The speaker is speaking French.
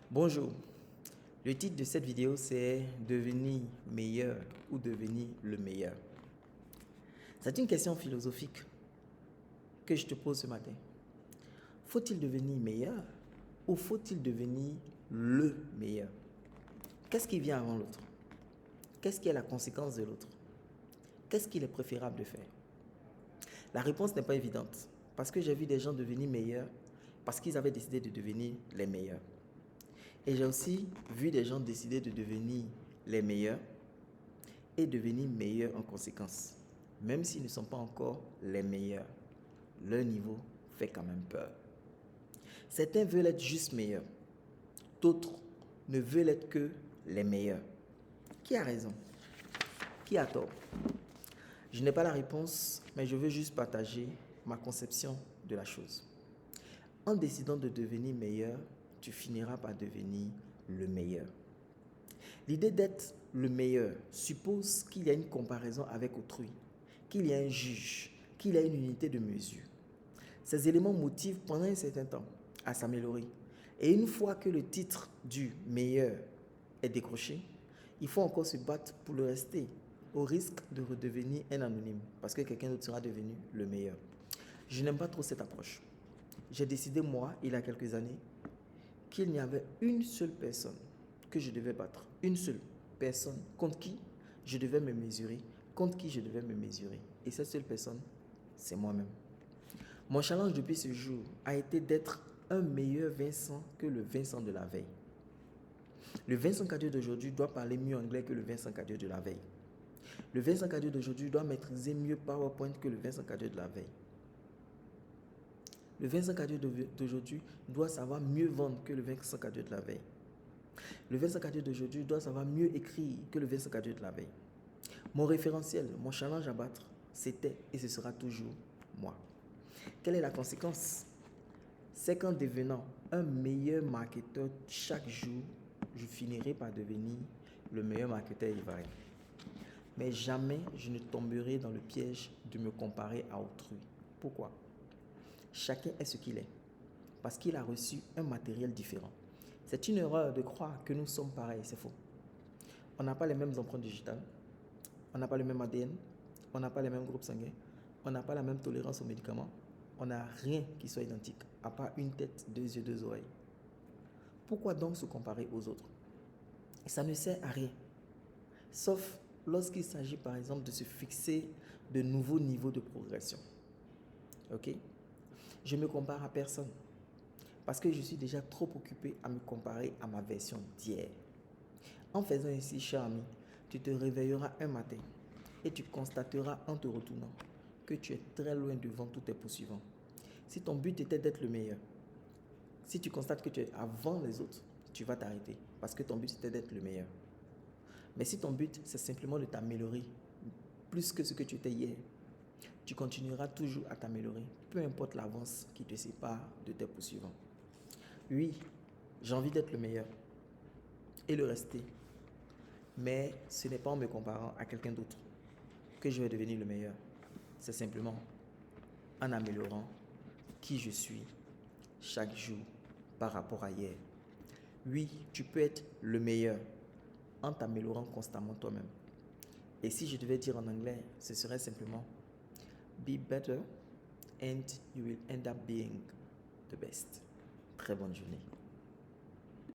Bonjour, le titre de cette vidéo c'est devenir meilleur ou devenir le meilleur. C'est une question philosophique que je te pose ce matin. Faut-il devenir meilleur ou faut-il devenir le meilleur? Qu'est-ce qui vient avant l'autre? Qu'est-ce qui est la conséquence de l'autre? Qu'est-ce qu'il est préférable de faire? La réponse n'est pas évidente parce que j'ai vu des gens devenir meilleurs parce qu'ils avaient décidé de devenir les meilleurs. Et j'ai aussi vu des gens décider de devenir les meilleurs et devenir meilleurs en conséquence. Même s'ils ne sont pas encore les meilleurs, leur niveau fait quand même peur. Certains veulent être juste meilleurs. D'autres ne veulent être que les meilleurs. Qui a raison? Qui a tort? Je n'ai pas la réponse, mais je veux juste partager ma conception de la chose. En décidant de devenir meilleur, tu finiras par devenir le meilleur. L'idée d'être le meilleur suppose qu'il y a une comparaison avec autrui, qu'il y a un juge, qu'il y a une unité de mesure. Ces éléments motivent pendant un certain temps à s'améliorer. Et une fois que le titre du meilleur est décroché, il faut encore se battre pour le rester, au risque de redevenir un anonyme, parce que quelqu'un d'autre sera devenu le meilleur. Je n'aime pas trop cette approche. J'ai décidé, moi, il y a quelques années, qu'il n'y avait une seule personne que je devais battre. Une seule personne contre qui je devais me mesurer, contre qui je devais me mesurer. Et cette seule personne, c'est moi-même. Mon challenge depuis ce jour a été d'être un meilleur Vincent que le Vincent de la veille. Le Vincent Cadio d'aujourd'hui doit parler mieux anglais que le Vincent Cadio de la veille. Le Vincent Cadio d'aujourd'hui doit maîtriser mieux PowerPoint que le Vincent Cadio de la veille. Le Vincent Cadio d'aujourd'hui doit savoir mieux vendre que le Vincent Cadio de la veille. Le Vincent Cadio d'aujourd'hui doit savoir mieux écrire que le Vincent Cadio de la veille. Mon référentiel, mon challenge à battre, c'était et ce sera toujours moi. Quelle est la conséquence? C'est qu'en devenant un meilleur marketeur chaque jour, je finirai par devenir le meilleur marketeur ivoirien. Mais jamais je ne tomberai dans le piège de me comparer à autrui. Pourquoi? Chacun est ce qu'il est, parce qu'il a reçu un matériel différent. C'est une erreur de croire que nous sommes pareils, c'est faux. On n'a pas les mêmes empreintes digitales, on n'a pas le même ADN, on n'a pas les mêmes groupes sanguins, on n'a pas la même tolérance aux médicaments, on n'a rien qui soit identique, à part une tête, deux yeux, deux oreilles. Pourquoi donc se comparer aux autres? Ça ne sert à rien, sauf lorsqu'il s'agit par exemple de se fixer de nouveaux niveaux de progression. Ok? Je ne me compare à personne parce que je suis déjà trop occupé à me comparer à ma version d'hier. En faisant ainsi, cher ami, tu te réveilleras un matin et tu constateras en te retournant que tu es très loin devant tous tes poursuivants. Si ton but était d'être le meilleur, si tu constates que tu es avant les autres, tu vas t'arrêter parce que ton but c'était d'être le meilleur. Mais si ton but c'est simplement de t'améliorer plus que ce que tu étais hier, tu continueras toujours à t'améliorer, peu importe l'avance qui te sépare de tes poursuivants. Oui, j'ai envie d'être le meilleur et le rester. Mais ce n'est pas en me comparant à quelqu'un d'autre que je vais devenir le meilleur. C'est simplement en améliorant qui je suis chaque jour par rapport à hier. Oui, tu peux être le meilleur en t'améliorant constamment toi-même. Et si je devais dire en anglais, ce serait simplement be better and you will end up being the best. Très bonne journée.